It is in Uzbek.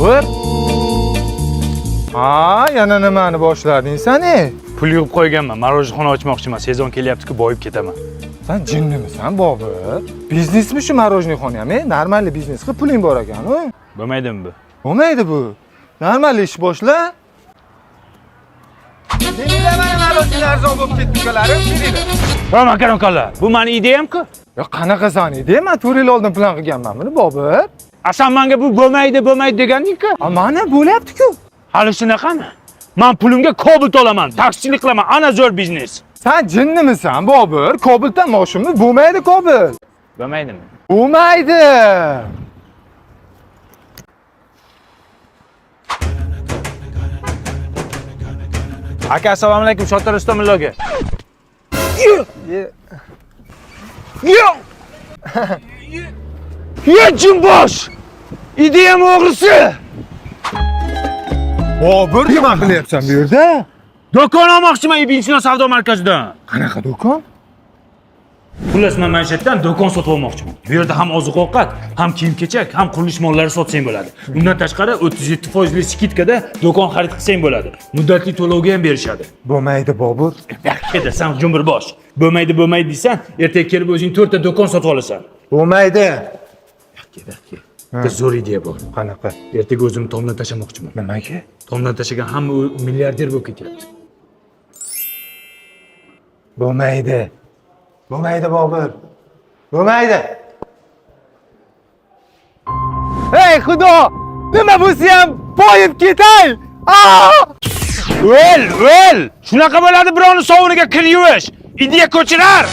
Bobur. Ha, yana nimani boshlading sen? Pul yig'ib qo'yganman. Marojxona ochmoqchiman. Sezon kelyapti-ku, boyib ketaman. Sen jinnimisan, Bobur? Biznesmi shu marojniy ham? Normal biznes qilib puling bor ekan-ku. Bo'lmaydimi bu? Bo'lmaydi bu. Normal ish boshla. Menga mana marojniy arzon bo'lib ketdikalarim, kelinglar. Ha, makaron-kallar. Bu meni ideyam-ku. Ya qanaqa san idea? Men 4 yil oldin plan qilganman-buni, Bobur. Sen menga bu bo'lmaydi deganding-ku. Mana bo'lyapti-ku. Hali shunaqami? Men pulimga Cobalt olaman, taksichilik qilaman. Ana zo'r biznes. Sen jinnimisan, Bobur? Cobalt moshinmi? Bo'lmaydi, Cobalt. Bo'lmaydimi? Bo'lmaydi. Aka, assalomu alaykum, Shottar Rustamillo aka. Jimbosh! Ideyam o'g'risi! Bobur, nima qilyapsan bu yerda? Do'kon olmoqchiman Ibn savdo markazidan. Qanaqa do'kon? Xullas, men manshatdan do'kon sotib olmoqchiman. Bu yerda ham oziq-ovqat, ham kiyim-kechak, ham qurilish mollari sotsang bo'ladi. Bundan tashqari 37% skidkada do'kon xarid qilsang bo'ladi. Muddatli to'lovga ham berishadi. Bo'lmaydi, Bobur. Berkeda, sen jumburbosh. Bo'lmaydi deysan, ertaga kelib o'zing 4 ta do'kon sotib olasan. Bo'lmaydi. Berkeda. Zo'r ideya bor. Qanaqa? Ertaga o'zim tomdan tashlamoqchiman. Nimaga? Tomdan tashlagan hamma milliarder bo'lib ketyapti. Bo'lmaydi. Bo'lmaydi, Bobur. Bo'lmaydi. Ey Xudo! Nima bo'lsa ham boyib ketay! O'l! Shunaqa bo'ladi birovning sovuniga kir yuvish. Ideya ko'chirar.